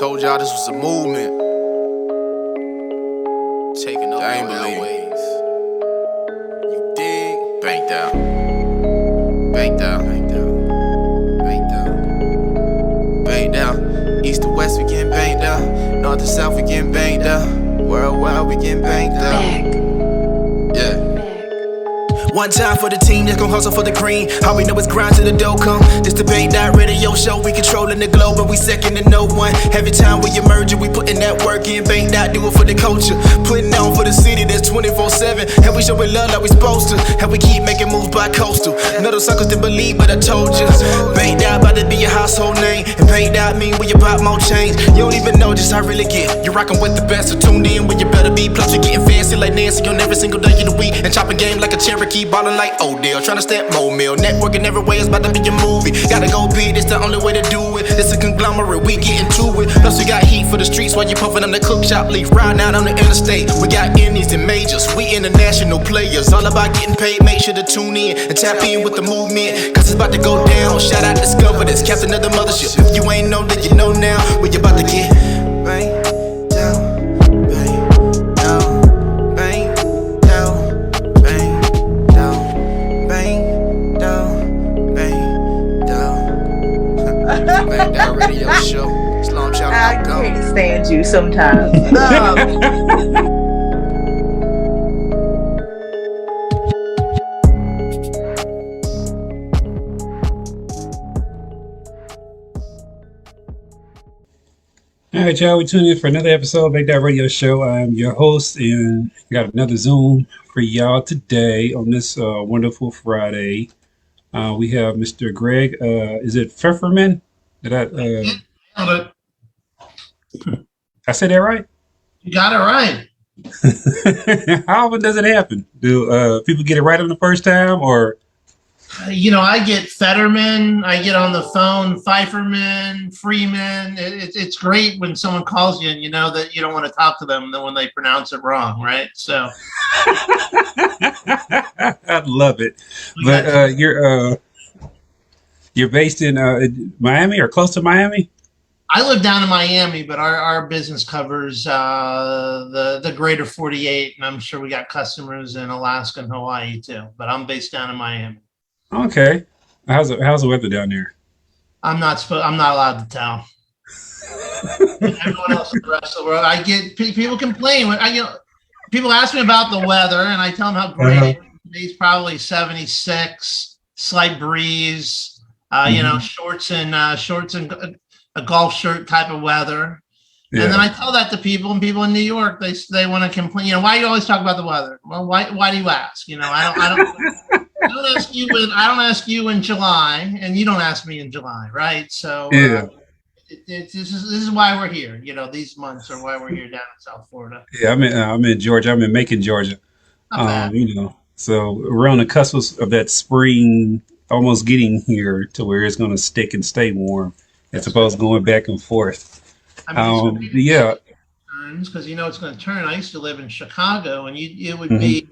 Told y'all this was a movement. Taking over airways. You dig? Banked out. Banked out. Banked out. Banked out. Banked out. East to west, we getting banked out. North to south, we getting banked out. Worldwide, we getting banked out. Yeah. One time for the team that's gon' hustle for the green. All we know is grind till the dough come. This the Bait Dot Radio Show. We controlling the globe and we second to no one. Every time we emerge, we putting that work in. Bait Dot do it for the culture. Putting on for the city that's 24/7. And we showing love like we supposed to. And we keep making moves by coastal. None of those suckers didn't believe, but I told you. Bait Dot about to be a household name. And Bait Dot mean we about more change. You don't even know just how I really get. You're rocking with the best, so tune in when you better be. Plus you're getting fancy like Nancy on every single day of the week. And chopping game like a Cherokee. Ballin' like Odell, tryna step more meal. Networking every way, it's about to be a movie. Gotta go big, it's the only way to do it. It's a conglomerate, we getting to it. Plus we got heat for the streets while you puffin' on the cook shop leaf. Riding out on the interstate, we got indies and majors. We international players, all about getting paid. Make sure to tune in and tap in with the movement, cause it's about to go down. Shout out Discover this, captain of the mothership. If you ain't know, then you know now. We about to get bang down. Bang Dot Radio Show. I can't stand you sometimes. All right, y'all. We tuned in for another episode of Bang Dot Radio Show. I'm your host, and got another Zoom for y'all today on this wonderful Friday. We have Mr. Greg. Is it Fefferman? Did I said that right? You got it right. How often does it happen? Do people get it right on the first time, or? I get Fetterman. I get on the phone Pfeifferman, Freeman. It's great when someone calls you and you know that you don't want to talk to them, and then when they pronounce it wrong, right? So. I love it. But you're based in Miami or close to Miami? I live down in Miami, but our business covers the greater 48, and I'm sure we got customers in Alaska and Hawaii too. But I'm based down in Miami. Okay. How's the weather down there? I'm not allowed to tell. Everyone else in the rest of the world. I get people complain when people ask me about the weather, and I tell them how great it is. Today's probably 76, slight breeze. Shorts and a golf shirt type of weather. Yeah. And then I tell that to people, and people in New York, they want to complain. Why do you always talk about the weather? Well, why do you ask? I don't ask you in July, and you don't ask me in July, right? So yeah. This is why we're here. These months are why we're here down in South Florida. Yeah, I'm in Georgia. I'm in Macon, Georgia. So we're on the cusp of that spring, almost getting here to where it's going to stick and stay warm, as opposed to going back and forth. Yeah. Because it's going to turn. I used to live in Chicago, and it would be,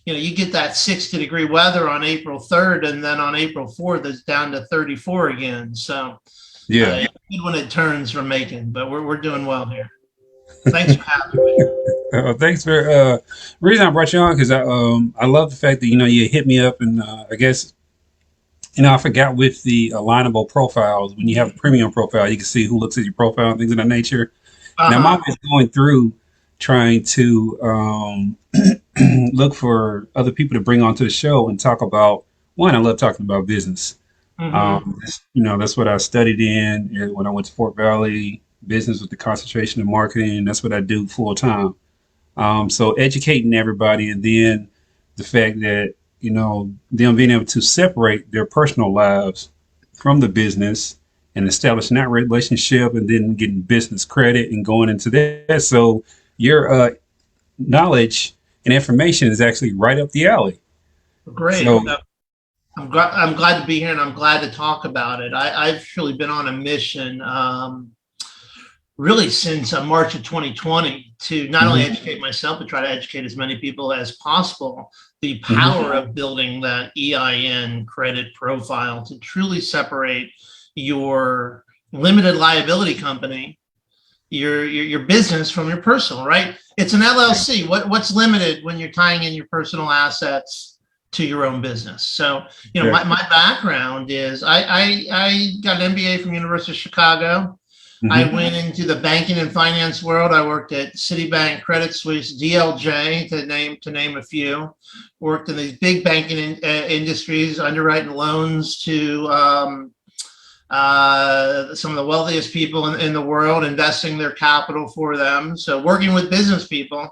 you get that 60-degree weather on April 3rd, and then on April 4th, it's down to 34 again. So, yeah, it's good when it turns from Macon, but we're doing well here. Thanks for having me. Thanks for the reason I brought you on, because I love the fact that you hit me up, and I guess I forgot with the alignable profiles, when you have a premium profile, you can see who looks at your profile and things of that nature. Now I'm always going through trying to look for other people to bring onto the show and talk about. One, I love talking about business. That's what I studied in when I went to Fort Valley, business with the concentration in marketing. That's what I do full time. So educating everybody, and then the fact that, them being able to separate their personal lives from the business and establishing that relationship, and then getting business credit and going into that. So your knowledge and information is actually right up the alley. Great. So, I'm glad to be here, and I'm glad to talk about it. I've really been on a mission really since March of 2020 to not only educate myself, but try to educate as many people as possible. The power of building that EIN credit profile to truly separate your limited liability company your business from your personal, right? It's an LLC. What's limited when you're tying in your personal assets to your own business? So, my background is I got an MBA from University of Chicago. Mm-hmm. I went into the banking and finance world. I worked at Citibank, Credit Suisse, DLJ, to name a few. Worked in these big banking industries, underwriting loans to some of the wealthiest people in the world, investing their capital for them. So working with business people.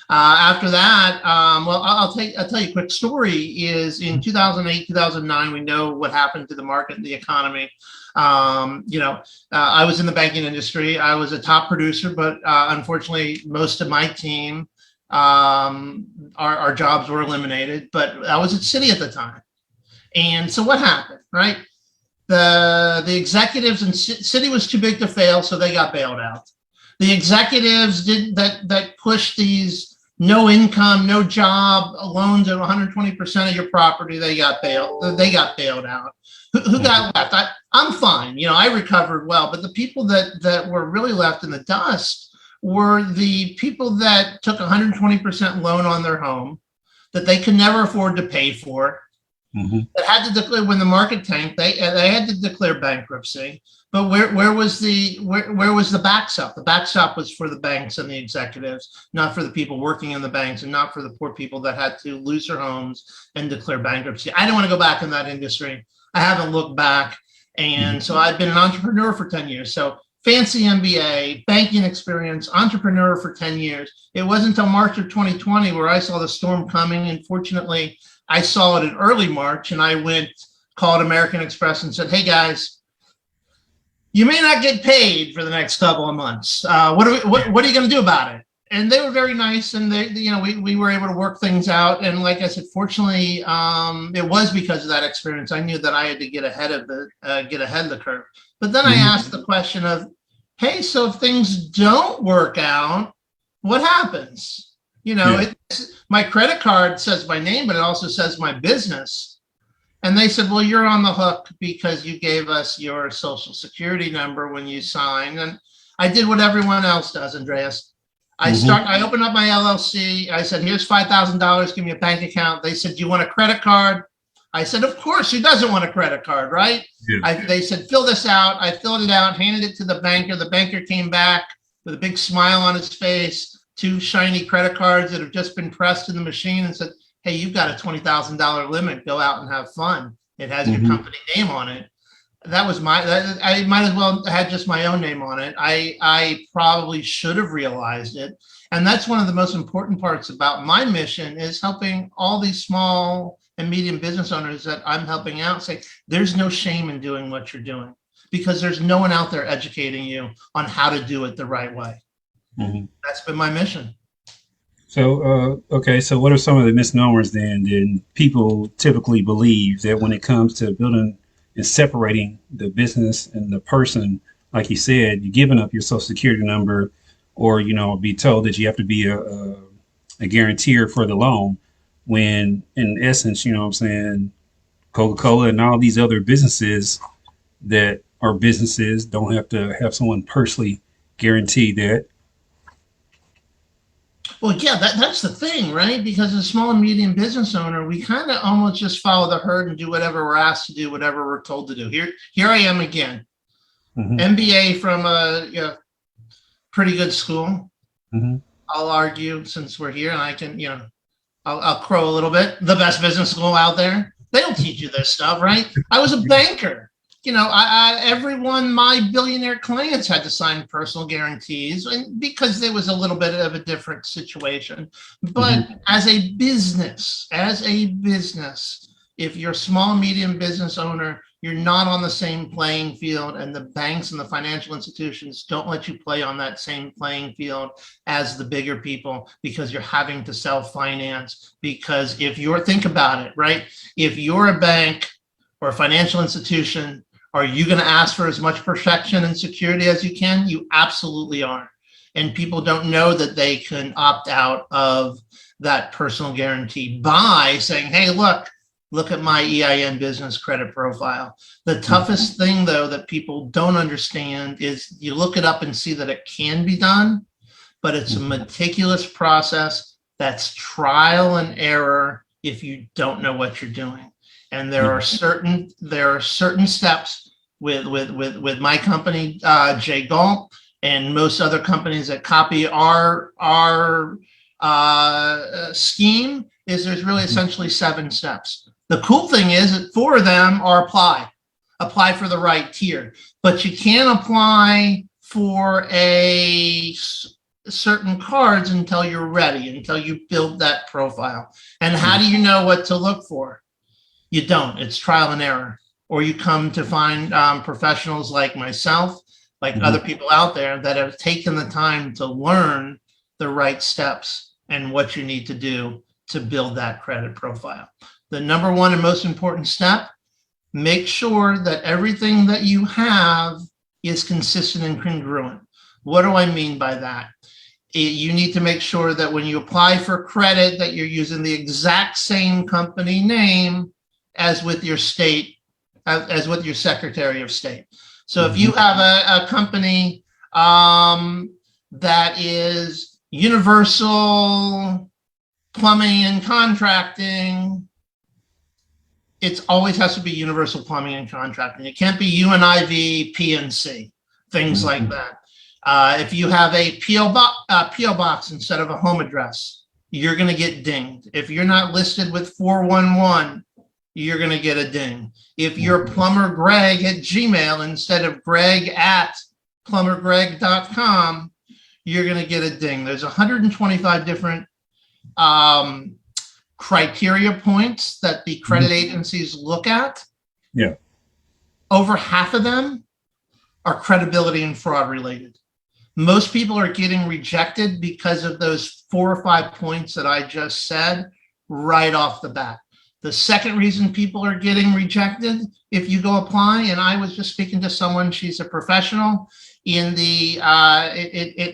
After that, I'll tell you a quick story. Is in 2008, 2009, we know what happened to the market and the economy. I was in the banking industry. I was a top producer, but unfortunately, most of my team, our jobs were eliminated. But I was at Citi at the time, and so what happened, right? The executives in Citi was too big to fail, so they got bailed out. The executives that pushed these no income, no job loans at 120% of your property, they got bailed out. Who got left? I'm fine. I recovered well, but the people that were really left in the dust were the people that took 120% loan on their home that they could never afford to pay for. Mm-hmm. That had to declare when the market tanked. They had to declare bankruptcy. But where was the backstop? The backstop was for the banks and the executives, not for the people working in the banks, and not for the poor people that had to lose their homes and declare bankruptcy. I don't want to go back in that industry. I haven't looked back, and so I've been an entrepreneur for 10 years. So fancy MBA, banking experience, entrepreneur for 10 years. It wasn't until March of 2020 where I saw the storm coming, and fortunately, I saw it in early March, and I called American Express and said, "Hey guys, you may not get paid for the next couple of months. What are you going to do about it?" And they were very nice, and we were able to work things out. And like I said, fortunately, it was because of that experience. I knew that I had to get ahead of the curve. But then I asked the question of, "Hey, so if things don't work out, what happens?" My credit card says my name, but it also says my business. And they said, "Well, you're on the hook because you gave us your social security number when you signed." And I did what everyone else does, Andreas. I opened up my LLC. I said, "Here's $5,000. Give me a bank account." They said, "Do you want a credit card?" I said, "Of course. Who doesn't want a credit card, right?" Yeah. They said, "Fill this out." I filled it out, handed it to the banker. The banker came back with a big smile on his face, 2 shiny credit cards that have just been pressed in the machine, and said, "Hey, you've got a $20,000 limit. Go out and have fun. It has your company name on it." That was I might as well have had just my own name on it. I probably should have realized it. And that's one of the most important parts about my mission, is helping all these small and medium business owners that I'm helping out say, there's no shame in doing what you're doing, because there's no one out there educating you on how to do it the right way. Mm-hmm. That's been my mission. So, so what are some of the misnomers then people typically believe that when it comes to building and separating the business and the person? Like you said, you're giving up your social security number, or, be told that you have to be a guarantor for the loan, when in essence, Coca-Cola and all these other businesses that are businesses don't have to have someone personally guarantee that. Well, yeah, that's the thing, right? Because as a small and medium business owner, we kind of almost just follow the herd and do whatever we're asked to do, whatever we're told to do. Here I am again, MBA from a pretty good school. I'll argue, since we're here, and I can, I'll crow a little bit. The best business school out there. They don't teach you this stuff, right? I was a banker. Everyone, my billionaire clients had to sign personal guarantees, and because there was a little bit of a different situation. But as a business, if you're a small and medium business owner, you're not on the same playing field, and the banks and the financial institutions don't let you play on that same playing field as the bigger people, because you're having to self-finance. Because think about it, right? If you're a bank or a financial institution, are you going to ask for as much protection and security as you can? You absolutely are. And people don't know that they can opt out of that personal guarantee by saying, "Hey, look, look at my EIN business credit profile. The toughest thing, though, that people don't understand is you look it up and see that it can be done, but it's a meticulous process that's trial and error if you don't know what you're doing. And there are certain steps with my company, Galt, and most other companies that copy our scheme. There's really essentially 7 steps. The cool thing is that 4 of them are apply for the right tier, but you can't apply for certain cards until you're ready, until you build that profile. And how do you know what to look for? You don't. It's trial and error. Or you come to find professionals like myself, like other people out there that have taken the time to learn the right steps and what you need to do to build that credit profile. The number one and most important step, make sure that everything that you have is consistent and congruent. What do I mean by that? You need to make sure that when you apply for credit that you're using the exact same company name as with your state, as with your Secretary of State. So if you have a company that is Universal Plumbing and Contracting, it always has to be Universal Plumbing and Contracting. It can't be UNIV, PNC, things like that. If you have a PO box instead of a home address, you're going to get dinged. If you're not listed with 411, you're going to get a ding. If you're Plumber Greg at Gmail instead of Greg at plumbergreg.com, you're going to get a ding. There's 125 different criteria points that the credit agencies look at. Yeah. Over half of them are credibility and fraud related. Most people are getting rejected because of those 4 or 5 points that I just said right off the bat. The second reason people are getting rejected, if you go apply, and I was just speaking to someone, she's a professional in the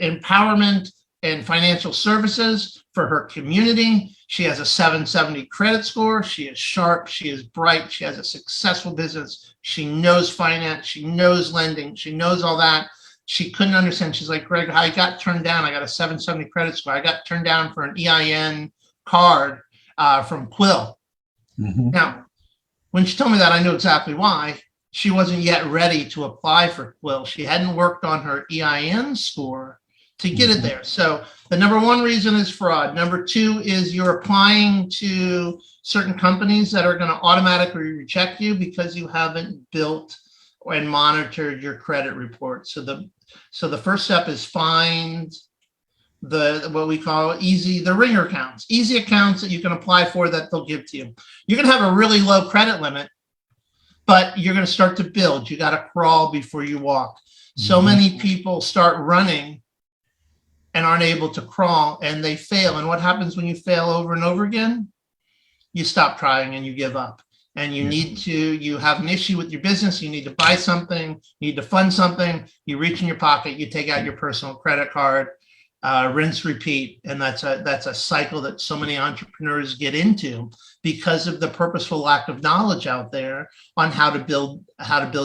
empowerment and financial services for her community. She has a 770 credit score. She is sharp. She is bright. She has a successful business. She knows finance. She knows lending. She knows all that. She couldn't understand. She's like, Greg, I got turned down. I got a 770 credit score. I got turned down for an EIN card from Quill. Now, when she told me that, I knew exactly why. She wasn't yet ready to apply for Quill. She hadn't worked on her EIN score to get it there. So the number one reason is fraud. Number 2 is you're applying to certain companies that are going to automatically reject you because you haven't built and monitored your credit report. So the first step is find what we call the ringer accounts, easy accounts that you can apply for that they'll give to you. You're going to have a really low credit limit, but you're going to start to build. You got to crawl before you walk. So many people start running and aren't able to crawl, and they fail. And what happens when you fail over and over again? You stop trying and you give up. And you have an issue with your business. You need to buy something, you need to fund something. You reach in your pocket, you take out your personal credit card, rinse, repeat. And that's a cycle that so many entrepreneurs get into because of the purposeful lack of knowledge out there on how to build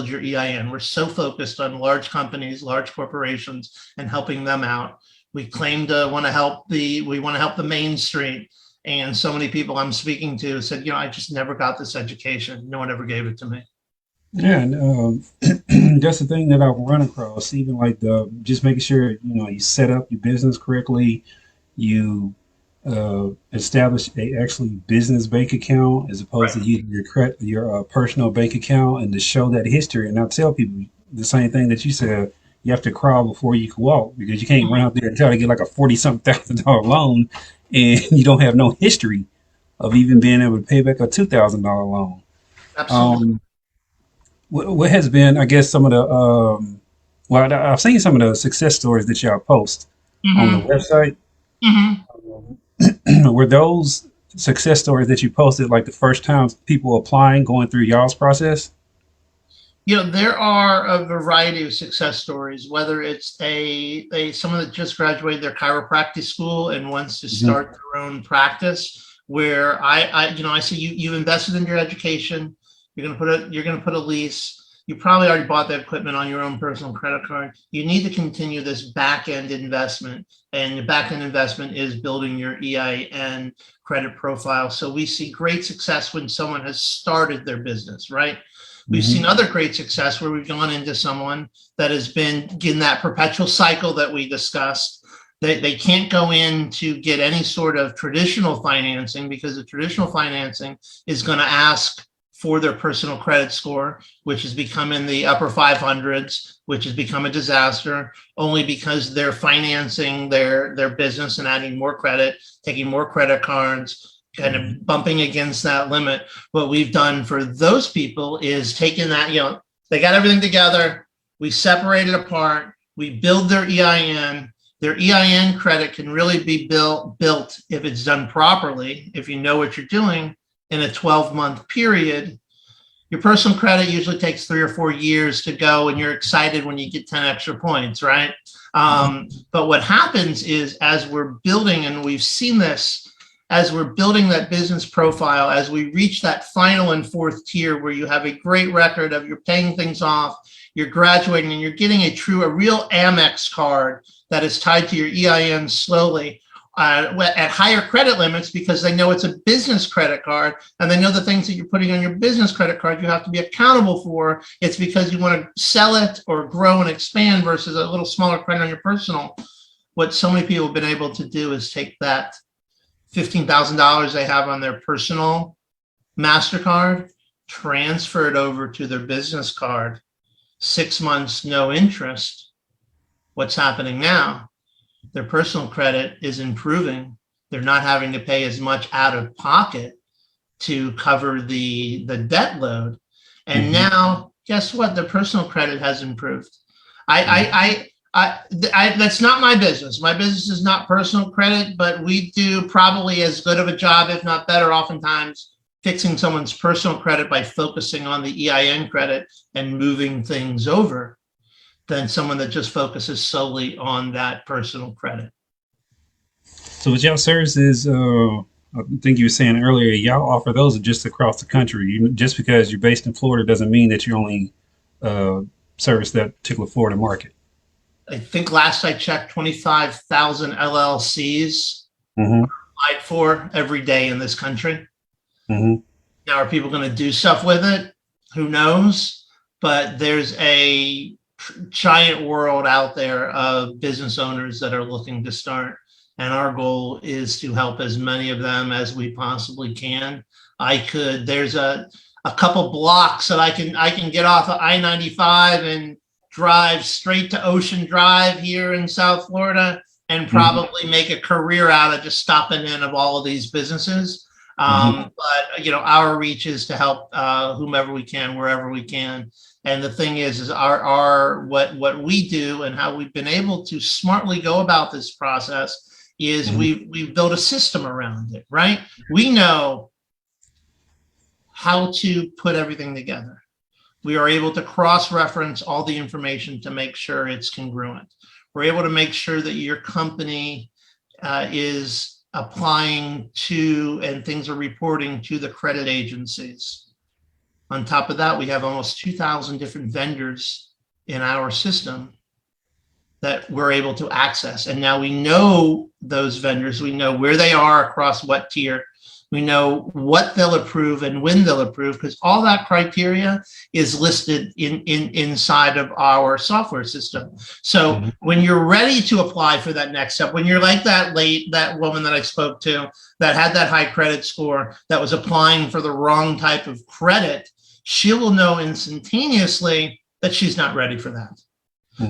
your EIN. We're so focused on large companies, large corporations, and helping them out. We claim to want to help the Main Street. And so many people I'm speaking to said, I just never got this education. No one ever gave it to me. Yeah, and that's the thing that I've run across. Even like just making sure you set up your business correctly, you establish a actually business bank account as opposed to using your personal bank account, and to show that history. And I tell people the same thing that you said. You have to crawl before you can walk, because you can't run out there and try to get like a $40,000 loan and you don't have no history of even being able to pay back a $2,000 loan. Absolutely. What has been, I guess, some of the I've seen some of the success stories that y'all post on the website. Were those success stories that you posted like the first time people applying, going through y'all's process? There are a variety of success stories, whether it's someone that just graduated their chiropractic school and wants to start their own practice, where I see you've invested in your education. You're going to put a lease. You probably already bought that equipment on your own personal credit card. You need to continue this back-end investment, and the back-end investment is building your EIN credit profile. So we see great success when someone has started their business, right? We've seen other great success where we've gone into someone that has been in that perpetual cycle that we discussed. They can't go in to get any sort of traditional financing because the traditional financing is going to ask for their personal credit score, which has become in the upper 500s, which has become a disaster, only because they're financing their business and adding more credit, taking more credit cards, kind of bumping against that limit. What we've done for those people is taken that, they got everything together, we separate it apart, we build their EIN. Their EIN credit can really be built if it's done properly, if you know what you're doing, in a 12-month period. Your personal credit usually takes 3 or 4 years to go, and you're excited when you get 10 extra points, right? But what happens is, as we're building, and we've seen this, as we're building that business profile, as we reach that final and fourth tier where you have a great record of you're paying things off, you're graduating, and you're getting a real Amex card that is tied to your EIN slowly, at higher credit limits, because they know it's a business credit card, and they know the things that you're putting on your business credit card you have to be accountable for. It's because you want to sell it or grow and expand versus a little smaller credit on your personal. What so many people have been able to do is take that $15,000 they have on their personal MasterCard, transfer it over to their business card, 6 months, no interest. What's happening now? Their personal credit is improving. They're not having to pay as much out of pocket to cover the debt load. And now, guess what? Their personal credit has improved. That's not my business. My business is not personal credit, but we do probably as good of a job, if not better, oftentimes, fixing someone's personal credit by focusing on the EIN credit and moving things over than someone that just focuses solely on that personal credit. So what y'all services, I think you were saying earlier, y'all offer those just across the country. Just because you're based in Florida doesn't mean that you only service that particular Florida market. I think last I checked, 25,000 LLCs applied for every day in this country. Now, are people going to do stuff with it? Who knows? But there's a giant world out there of business owners that are looking to start, and our goal is to help as many of them as we possibly can. There's a couple blocks that I can get off of I-95 and drive straight to Ocean Drive here in South Florida and probably make a career out of just stopping in of all of these businesses. But our reach is to help whomever we can, wherever we can. And the thing is our what we do and how we've been able to smartly go about this process is we've built a system around it, right? We know how to put everything together. We are able to cross-reference all the information to make sure it's congruent. We're able to make sure that your company is applying to and things are reporting to the credit agencies. On top of that, we have almost 2,000 different vendors in our system that we're able to access. And now we know those vendors. We know where they are across what tier. We know what they'll approve and when they'll approve, because all that criteria is listed inside of our software system. So when you're ready to apply for that next step, when you're like that woman that I spoke to that had that high credit score that was applying for the wrong type of credit, she will know instantaneously that she's not ready for that.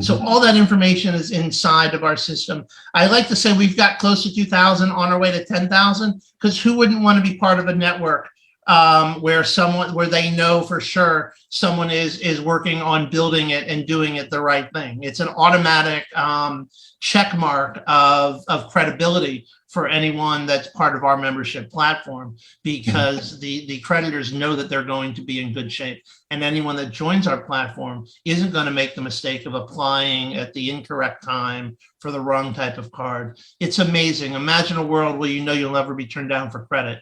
So all that information is inside of our system. I like to say we've got close to 2,000 on our way to 10,000, because who wouldn't want to be part of a network where they know for sure someone is working on building it and doing it the right thing. It's an automatic check mark of credibility for anyone that's part of our membership platform, because the creditors know that they're going to be in good shape. And anyone that joins our platform isn't going to make the mistake of applying at the incorrect time for the wrong type of card. It's amazing. Imagine a world where you know you'll never be turned down for credit.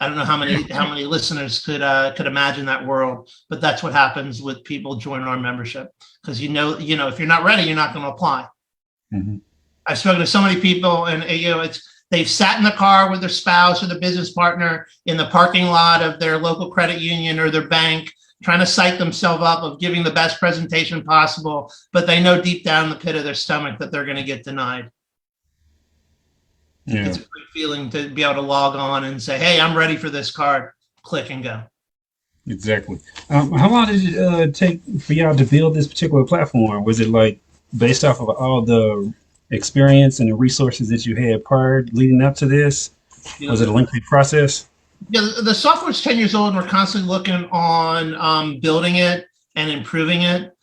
I don't know how many listeners could imagine that world, but that's what happens with people joining our membership, because you know if you're not ready, you're not going to apply. Mm-hmm. I've spoken to so many people, and they've sat in the car with their spouse or their business partner in the parking lot of their local credit union or their bank, trying to psych themselves up of giving the best presentation possible, but they know deep down in the pit of their stomach that they're going to get denied. Yeah. It's a great feeling to be able to log on and say, hey, I'm ready for this card. Click and go. Exactly. How long did it take for y'all to build this particular platform? Was it like based off of all the experience and the resources that you had prior leading up to this? Was it a lengthy process? Yeah, the software's 10 years old, and we're constantly looking on building it and improving it.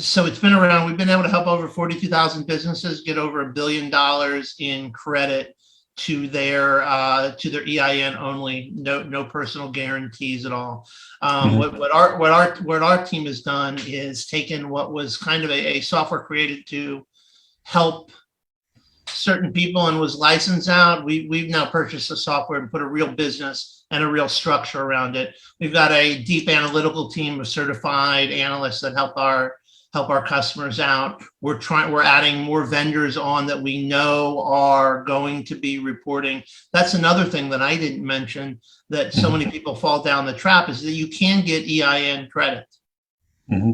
So it's been around. We've been able to help over 42,000 businesses get over $1 billion in credit to their EIN only, no personal guarantees at all. What our team has done is taken what was kind of a software created to help certain people and was licensed out. We've now purchased the software and put a real business and a real structure around it. We've got a deep analytical team of certified analysts that help our customers out. We're adding more vendors on that we know are going to be reporting. That's another thing that I didn't mention, that so many people fall down the trap, is that you can get EIN credit. Mm-hmm.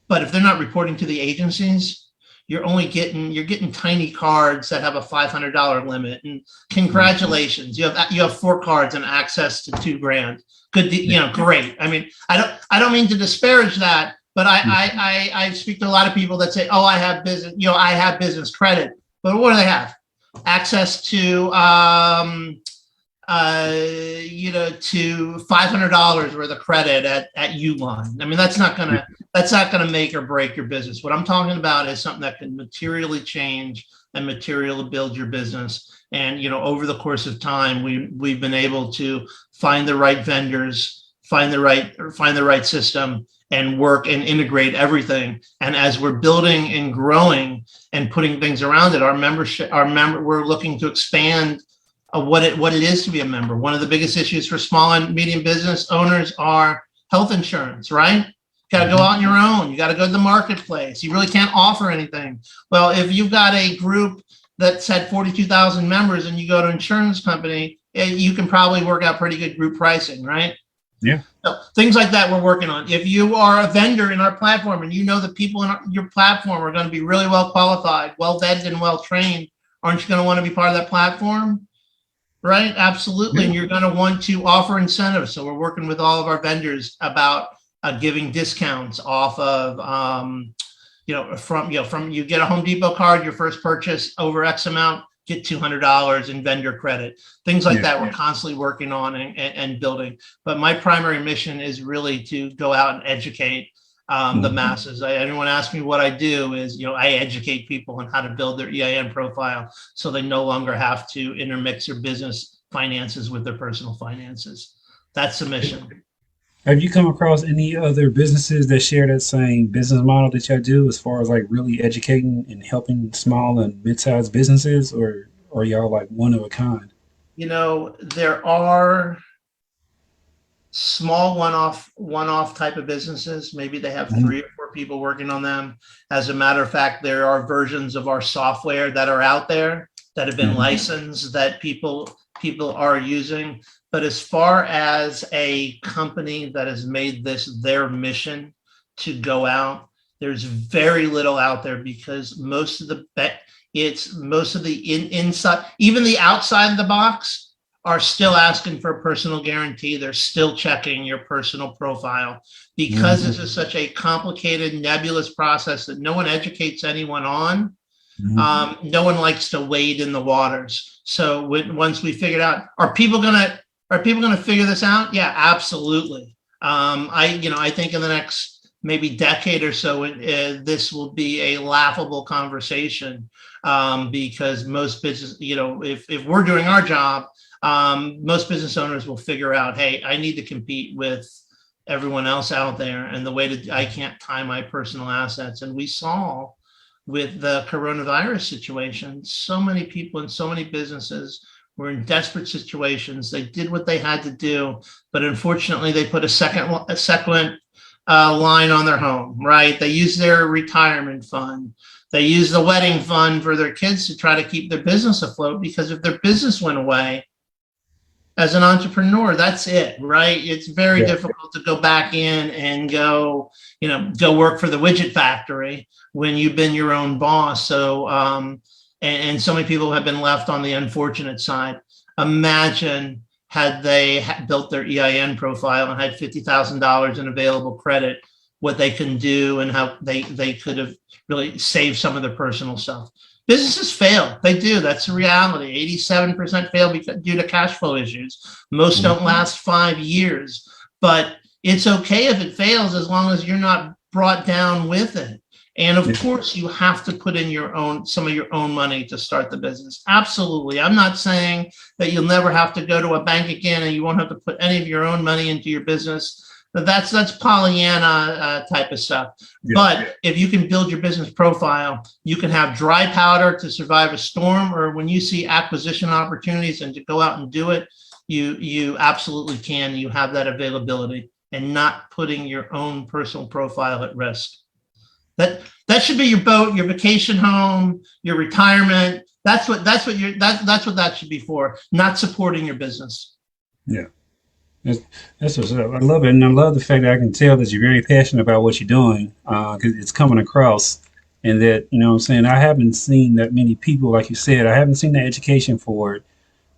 But if they're not reporting to the agencies, you're getting tiny cards that have a $500 limit. And congratulations, you have 4 cards and access to $2,000. Good, great. I mean, I don't mean to disparage that, but I speak to a lot of people that say, oh, I have business credit. But what do they have? Access to to $500 worth of credit at Uline. I mean, that's not gonna make or break your business. What I'm talking about is something that can materially change and materially build your business. And over the course of time, we've been able to find the right vendors, find the right system, and work and integrate everything. And as we're building and growing and putting things around it, we're looking to expand what it is to be a member. One of the biggest issues for small and medium business owners are health insurance, right? Got to go out on your own. You got to go to the marketplace. You really can't offer anything. Well, if you've got a group that's had 42,000 members and you go to an insurance company, you can probably work out pretty good group pricing, right? Yeah. So things like that we're working on. If you are a vendor in our platform and you know the people in your platform are going to be really well qualified, well vetted, and well trained, aren't you going to want to be part of that platform? Right? Absolutely. And you're going to want to offer incentives. So we're working with all of our vendors about giving discounts off of, from you get a Home Depot card, your first purchase over X amount, get $200 in vendor credit, things like that. We're constantly working on and building. But my primary mission is really to go out and educate the masses. Anyone asks me what I do is, I educate people on how to build their EIN profile so they no longer have to intermix their business finances with their personal finances. That's the mission. Have you come across any other businesses that share that same business model that y'all do, as far as like really educating and helping small and mid-sized businesses, or are y'all like one of a kind? There are small one-off type of businesses. Maybe they have 3 or 4 people working on them. As a matter of fact, there are versions of our software that are out there that have been licensed that people are using. But as far as a company that has made this their mission to go out, there's very little out there, because most of the inside, even the outside of the box, are still asking for a personal guarantee. They're still checking your personal profile, because this is such a complicated, nebulous process that no one educates anyone on. No one likes to wade in the waters. So once we figured out, are people gonna figure this out? Yeah, absolutely. I think in the next maybe decade or so, this will be a laughable conversation, because most business, if we're doing our job, most business owners will figure out, hey, I need to compete with everyone else out there, and I can't tie my personal assets. And we saw with the coronavirus situation, so many people and so many businesses were in desperate situations. They did what they had to do, but unfortunately, they put a second line on their home, right? They use their retirement fund. They use the wedding fund for their kids to try to keep their business afloat, because if their business went away, as an entrepreneur, that's it, right? It's very difficult to go back in and go work for the widget factory when you've been your own boss. So, and so many people have been left on the unfortunate side. Imagine had they built their EIN profile and had $50,000 in available credit, what they can do and how they could have really saved some of their personal stuff. Businesses fail. They do. That's the reality. 87% fail due to cash flow issues. Most don't last 5 years, but it's okay if it fails as long as you're not brought down with it. And of course, you have to put in some of your own money to start the business. Absolutely. I'm not saying that you'll never have to go to a bank again and you won't have to put any of your own money into your business. That's Pollyanna type of stuff. Yeah. But if you can build your business profile, you can have dry powder to survive a storm, or when you see acquisition opportunities and to go out and do it, you absolutely can. You have that availability and not putting your own personal profile at risk. That should be your boat, your vacation home, your retirement. That's what that should be for, not supporting your business. Yeah. That's what's up. I love it. And I love the fact that I can tell that you're very passionate about what you're doing, because it's coming across. And that, what I'm saying, I haven't seen that many people, like you said, I haven't seen the education for it.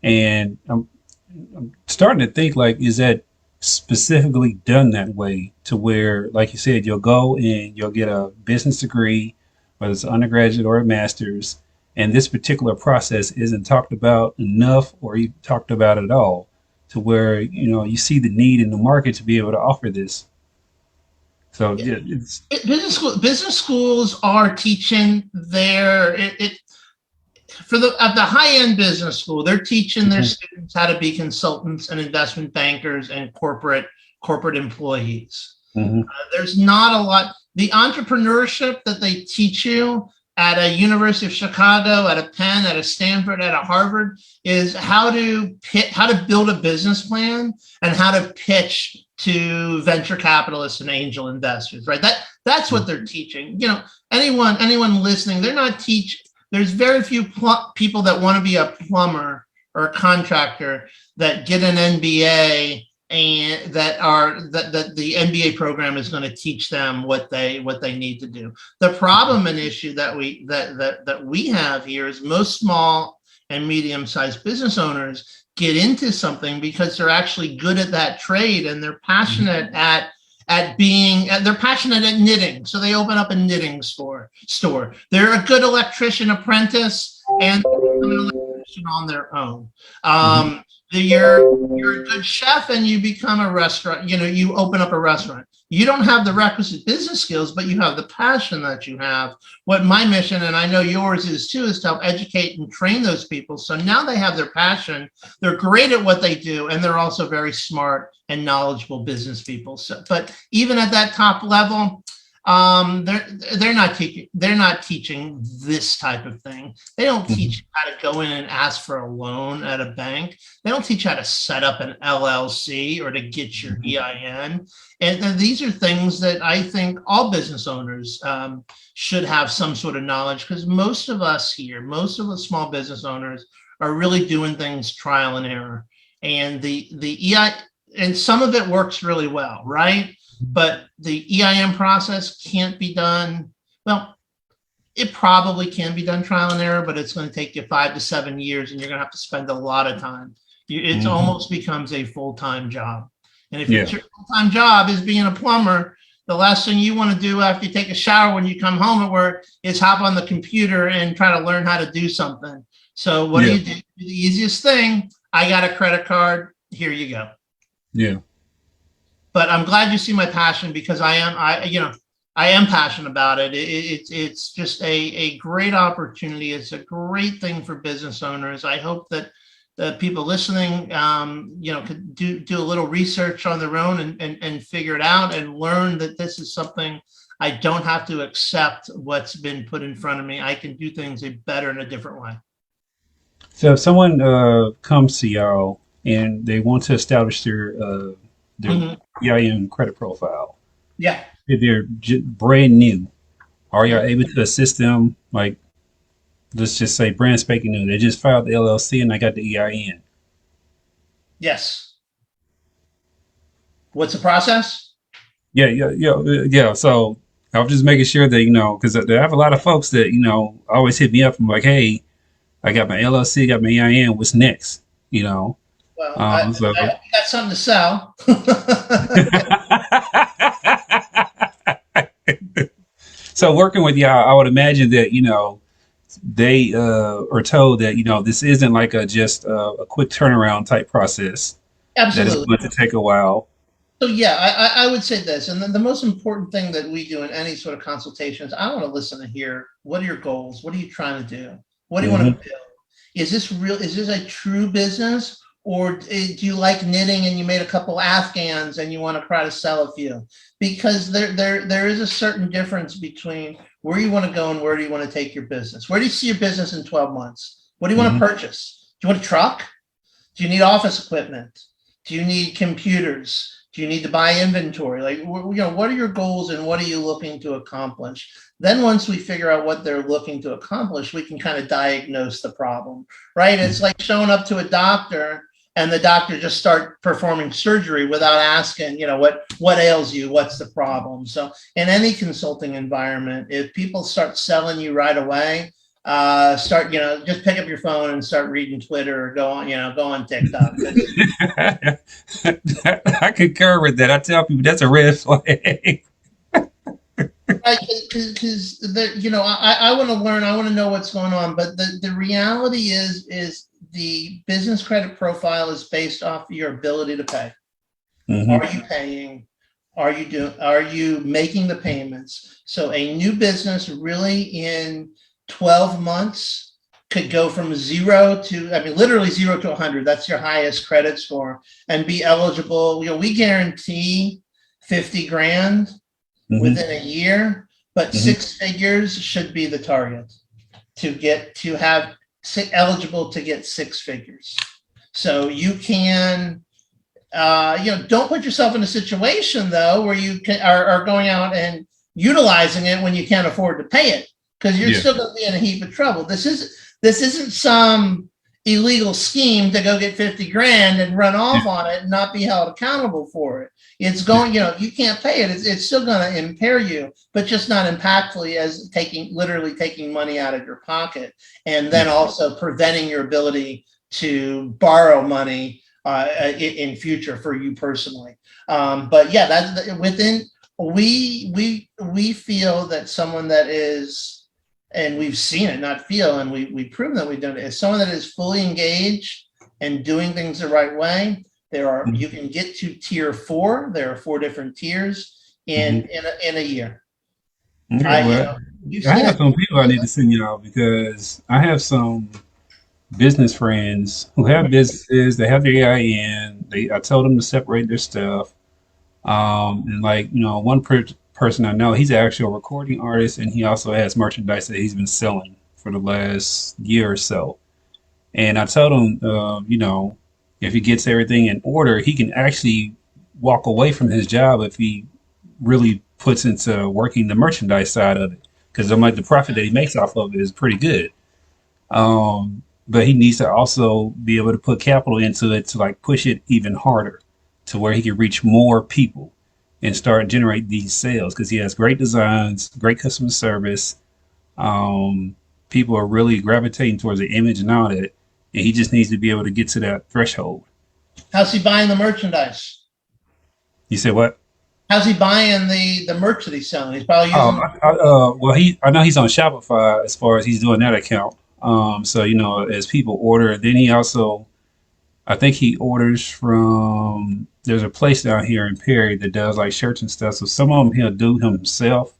And I'm starting to think, like, is that specifically done that way to where, like you said, you'll go and you'll get a business degree, whether it's undergraduate or a master's, and this particular process isn't talked about enough or even talked about at all, to where you see the need in the market to be able to offer this. So business schools are teaching at the high end business school, they're teaching their students how to be consultants and investment bankers and corporate employees. There's not a lot. The entrepreneurship that they teach you at a University of Chicago, at a Penn, at a Stanford, at a Harvard, is how to build a business plan and how to pitch to venture capitalists and angel investors, right? That's what they're teaching. Anyone listening, they're not teaching. There's very few people that want to be a plumber or a contractor that get an MBA and that the MBA program is going to teach them what they need to do. The problem and issue that we have here is most small and medium-sized business owners get into something because they're actually good at that trade and they're passionate they're passionate at knitting. So they open up a knitting store. They're a good electrician apprentice and an electrician on their own. You're a good chef and you become a restaurant, you open up a restaurant. You don't have the requisite business skills, but you have the passion that you have. What my mission, and I know yours is too, is to help educate and train those people. So now they have their passion. They're great at what they do, and they're also very smart and knowledgeable business people. So, but even at that top level, they're not teaching this type of thing. They don't teach how to go in and ask for a loan at a bank. They don't teach how to set up an LLC or to get your EIN. And these are things that I think all business owners should have some sort of knowledge, because most of us here, most of the small business owners are really doing things trial and error. And the EIN, and some of it works really well, right? But the EIN process can't be done. Well, it probably can be done trial and error, but it's going to take you 5 to 7 years and you're going to have to spend a lot of time. It almost becomes a full-time job. And if your full-time job is being a plumber, the last thing you want to do after you take a shower when you come home at work is hop on the computer and try to learn how to do something. So what do you do? The easiest thing, I got a credit card. Here you go. Yeah. but I'm glad you see my passion, because I am passionate about it. It's just a great opportunity. It's a great thing for business owners. I hope that the people listening, could do a little research on their own and figure it out and learn that this is something I don't have to accept what's been put in front of me. I can do things better in a different way. So if someone comes to y'all and they want to establish their EIN credit profile, Yeah. if they're brand new, are y'all able to assist them? Like, let's just say brand spanking new. They just filed the LLC and they got the EIN. Yes. What's the process? Yeah. So I was just making sure that, because I have a lot of folks that, always hit me up. I'm like, hey, I got my LLC, got my EIN. What's next? Well, I got something to sell. So working with y'all, I would imagine that, they are told that, this isn't like just a quick turnaround type process. Absolutely. That is going to take a while. So yeah, I would say this, and then the most important thing that we do in any sort of consultation is I want to listen to hear, what are your goals? What are you trying to do? What do you want to build? Is this real? Is this a true business? Or do you like knitting and you made a couple Afghans and you want to try to sell a few? Because there is a certain difference between where you want to go and where do you want to take your business. Where do you see your business in 12 months? What do you want to purchase? Do you want a truck? Do you need office equipment? Do you need computers? Do you need to buy inventory? Like, what are your goals and what are you looking to accomplish? Then once we figure out what they're looking to accomplish, we can kind of diagnose the problem, right? It's like showing up to a doctor and the doctor just start performing surgery without asking, what ails you? What's the problem? So in any consulting environment, if people start selling you right away, just pick up your phone and start reading Twitter or go on TikTok. I concur with that. I tell people that's a red flag. Right, because I want to learn, I want to know what's going on, but the reality is the business credit profile is based off of your ability to pay. Are you paying? Are you making the payments? So a new business really in 12 months could go from literally 0 to 100. That's your highest credit score, and be eligible. We guarantee 50 grand within a year, but 6 figures should be the target to have eligible to get 6 figures. So you can, don't put yourself in a situation though where you are going out and utilizing it when you can't afford to pay it, because you're still going to be in a heap of trouble. This isn't some illegal scheme to go get 50 grand and run off on it and not be held accountable for it. It's going, if you can't pay it, it's still going to impair you, but just not impactfully as literally taking money out of your pocket, and then also preventing your ability to borrow money in future for you personally. But yeah, that's within, we feel that someone that is, and we've seen it, not feel, and we've proven that we've done it, is someone that is fully engaged and doing things the right way. You can get to tier 4. There are 4 different tiers in a year. Okay, I have some people I need to send y'all, because I have some business friends who have businesses. They have their EIN. I told them to separate their stuff. And one person I know, he's an actual recording artist, and he also has merchandise that he's been selling for the last year or so. And I told him, if he gets everything in order, he can actually walk away from his job if he really puts into working the merchandise side of it. Because I'm like, the profit that he makes off of it is pretty good. But he needs to also be able to put capital into it to push it even harder, to where he can reach more people and start generate these sales, because he has great designs, great customer service. People are really gravitating towards the image and all that. And he just needs to be able to get to that threshold. How's he buying the merchandise? You said what? How's he buying the merch that he's selling? He's probably using. I know he's on Shopify as far as he's doing that account. So as people order, then he also, I think he orders from there's a place down here in Perry that does like shirts and stuff. So some of them he'll do himself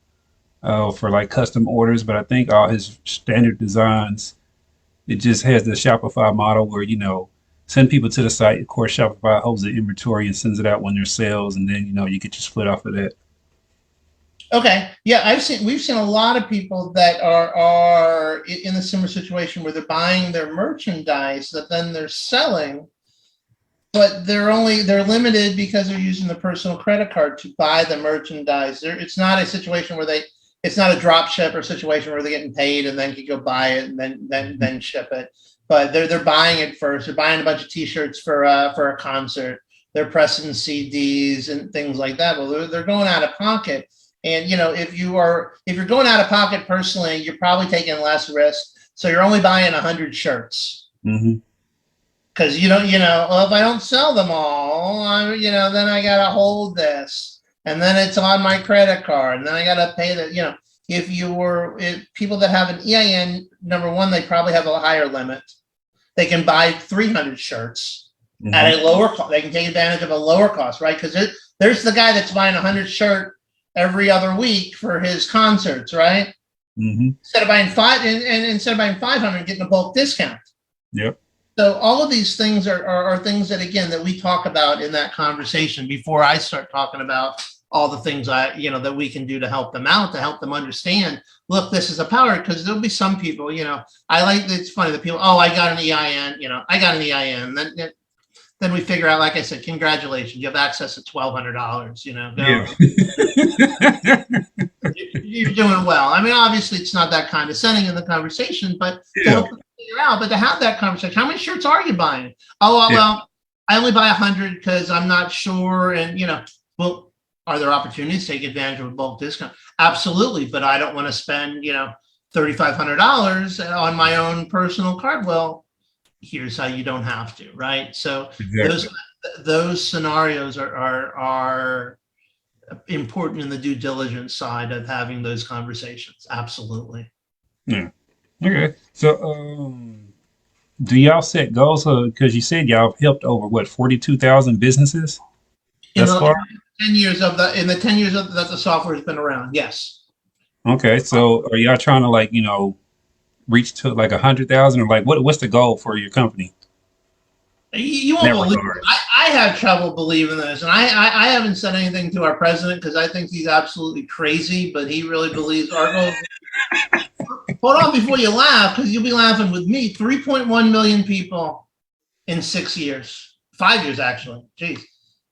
for like custom orders, but I think all his standard designs, it just has the Shopify model where, send people to the site. Of course, Shopify holds the inventory and sends it out when there's sales, and then, you get your split off of that. Okay. Yeah, we've seen a lot of people that are in a similar situation where they're buying their merchandise that then they're selling, but they're limited because they're using the personal credit card to buy the merchandise. It's not a situation where it's not a drop ship or situation where they're getting paid and then can go buy it and then ship it. But they're buying it first. They're buying a bunch of T-shirts for a concert. They're pressing CDs and things like that. Well, they're going out of pocket. And if you're going out of pocket personally, you're probably taking less risk. So you're only buying 100 shirts. Mm-hmm. Because well, if I don't sell them all, then I gotta hold this. And then it's on my credit card, and then I gotta pay that. If people that have an EIN, number one, they probably have a higher limit. They can buy 300 shirts at a lower cost. They can take advantage of a lower cost, right? Because there's the guy that's buying 100 shirt every other week for his concerts, right? Mm-hmm. Instead of buying 500, getting a bulk discount. Yep. So all of these things are things that, again, that we talk about in that conversation before I start talking about all the things that we can do to help them out, to help them understand, look, this is a power, because there'll be some people, it's funny that people, I got an EIN, I got an EIN. Then we figure out, like I said, congratulations, you have access to $1,200, You're doing well. I mean, obviously it's not that condescending in the conversation, but to help them figure out, but to have that conversation, how many shirts are you buying? Well, I only buy 100 because I'm not sure. And, well, are there opportunities to take advantage of a bulk discount? Absolutely. But I don't want to spend, $3,500 on my own personal card. Well, here's how you don't have to, right? So those scenarios are important in the due diligence side of having those conversations. Absolutely. Yeah. Okay. So, do y'all set goals? Because you said y'all helped over 42,000 businesses thus far? In the 10 years that the software has been around, yes. Okay. So, are y'all trying to reach to 100,000, or what's the goal for your company? You won't believe it. I have trouble believing this, and I haven't said anything to our president because I think he's absolutely crazy, but he really believes our goal. Hold on before you laugh, because you'll be laughing with me. 3.1 million people in 6 years, 5 years actually. Jeez.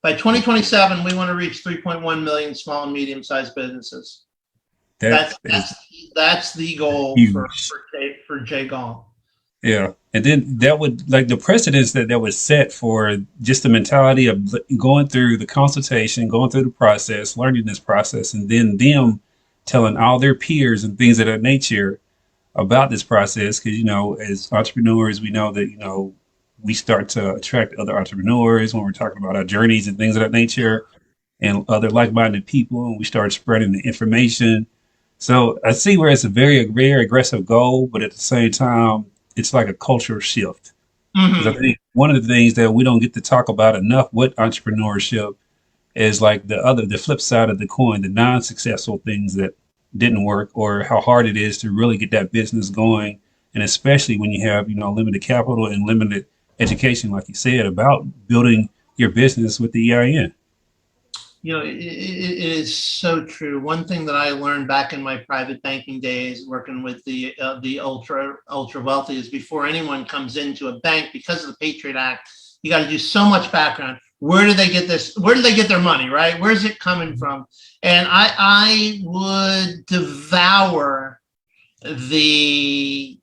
By 2027, we want to reach 3.1 million small and medium-sized businesses. That's the goal for Jay Galt. Yeah. And then that would, the precedence that was set for just the mentality of going through the consultation, going through the process, learning this process, and then them telling all their peers and things of that nature about this process. Because, as entrepreneurs, we know that, we start to attract other entrepreneurs when we're talking about our journeys and things of that nature and other like-minded people, and we start spreading the information. So I see where it's a very, very aggressive goal, but at the same time, it's like a cultural shift. Mm-hmm. I think one of the things that we don't get to talk about enough with entrepreneurship is the flip side of the coin, the non-successful things that didn't work, or how hard it is to really get that business going. And especially when you have, limited capital and limited education, like you said, about building your business with the EIN. It is so true. One thing that I learned back in my private banking days, working with the ultra wealthy, is before anyone comes into a bank, because of the Patriot Act, you got to do so much background. Where do they get this? Where do they get their money? Right? Where's it coming from? And I would devour the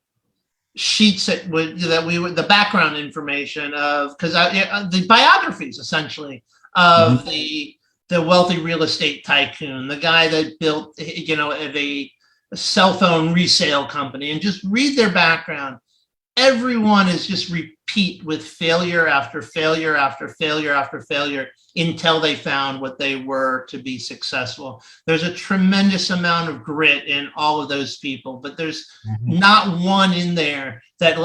sheets the background information of, because the biographies essentially of the wealthy real estate tycoon, the guy that built a cell phone resale company, and just read their background. Everyone is just repeat with failure after failure after failure after failure until they found what they were to be successful. There's a tremendous amount of grit in all of those people, but there's not one in there that,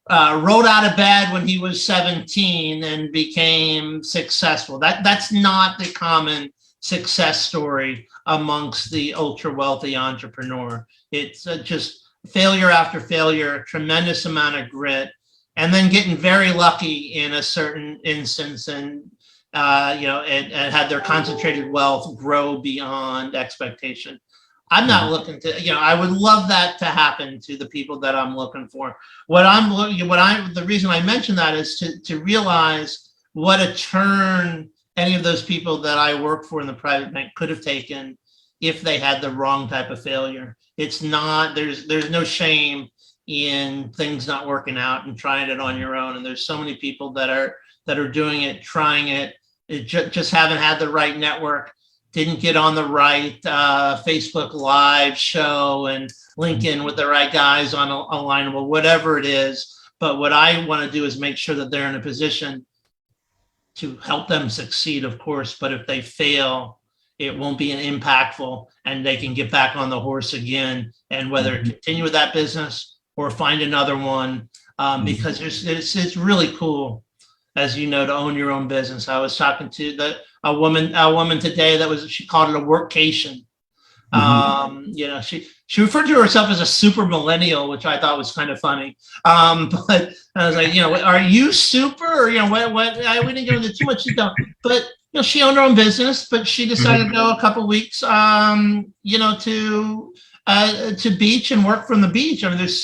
rolled out of bed when he was 17 and became successful. That's not the common success story amongst the ultra wealthy entrepreneur. It's just failure after failure, tremendous amount of grit, and then getting very lucky in a certain instance, and and had their concentrated wealth grow beyond expectation. I'm not looking to, I would love that to happen to the people that I'm looking for. The reason I mention that is to realize what a turn any of those people that I work for in the private bank could have taken if they had the wrong type of failure. It's not, there's no shame in things not working out and trying it on your own. And there's so many people that are doing it, trying it, just haven't had the right network, didn't get on the right Facebook Live show and link in with the right guys on Alignable, whatever it is. But what I want to do is make sure that they're in a position to help them succeed, of course. But if they fail, it won't be an impactful, and they can get back on the horse again, and whether continue with that business or find another one, because it's really cool, as you know, to own your own business. I was talking to a woman today she called it a workcation. She referred to herself as a super millennial, which I thought was kind of funny. But I was like, are you super? Or, we didn't go into too much detail, but she owned her own business, but she decided to go a couple weeks, to beach and work from the beach. I mean, there's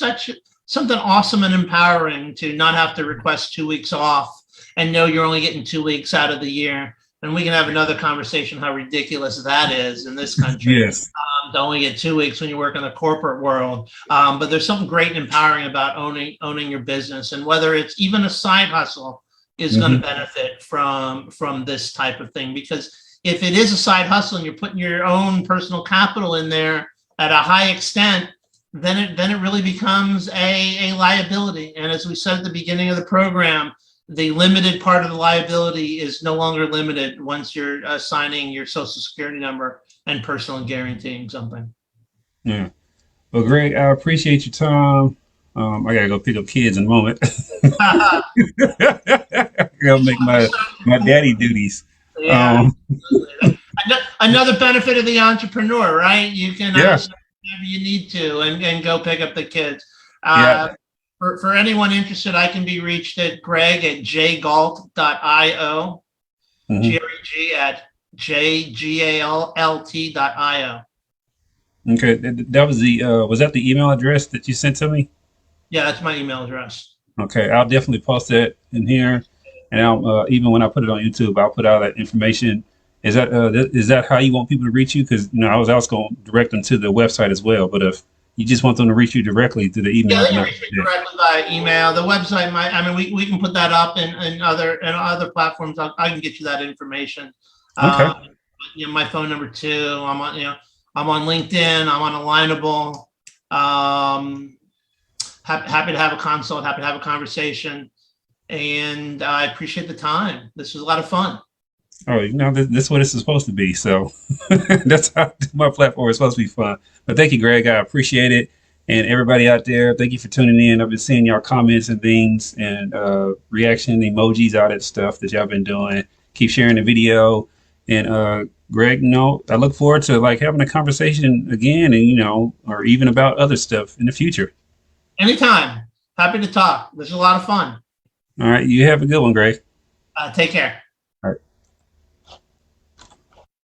something awesome and empowering to not have to request 2 weeks off and know you're only getting 2 weeks out of the year. And we can have another conversation how ridiculous that is in this country. Yes. To only get 2 weeks when you work in the corporate world. But there's something great and empowering about owning your business, and whether it's even a side hustle is going to benefit from this type of thing. Because if it is a side hustle and you're putting your own personal capital in there at a high extent, then it really becomes a liability. And as we said at the beginning of the program, the limited part of the liability is no longer limited once you're assigning your social security number and personal guaranteeing something. Yeah. Well, Greg, I appreciate your time. I gotta go pick up kids in a moment. I gotta make my daddy duties. Yeah. Another benefit of the entrepreneur, right? You can whenever you need to and go pick up the kids. For anyone interested, I can be reached at greg@jgalt.io, greg@jgalt.io. Okay, that was was that the email address that you sent to me? Yeah, that's my email address. Okay, I'll definitely post that in here, and I'll even when I put it on YouTube, I'll put all that information. Is that how you want people to reach you? Because I was also going to direct them to the website as well, but if you just want them to reach you directly through the email. Yeah, they can reach me directly via email. The website, we can put that up in other platforms. I can get you that information. Okay. My phone number too. I'm on LinkedIn. I'm on Alignable. Happy to have a consult. Happy to have a conversation. And I appreciate the time. This was a lot of fun. Oh, this is what it's supposed to be. So that's how my platform is supposed to be fun. But thank you, Greg. I appreciate it. And everybody out there, thank you for tuning in. I've been seeing y'all comments and things and reaction emojis, all that stuff that y'all been doing. Keep sharing the video. And Greg, I look forward to having a conversation again, and or even about other stuff in the future. Anytime. Happy to talk. This is a lot of fun. All right. You have a good one, Greg. Take care.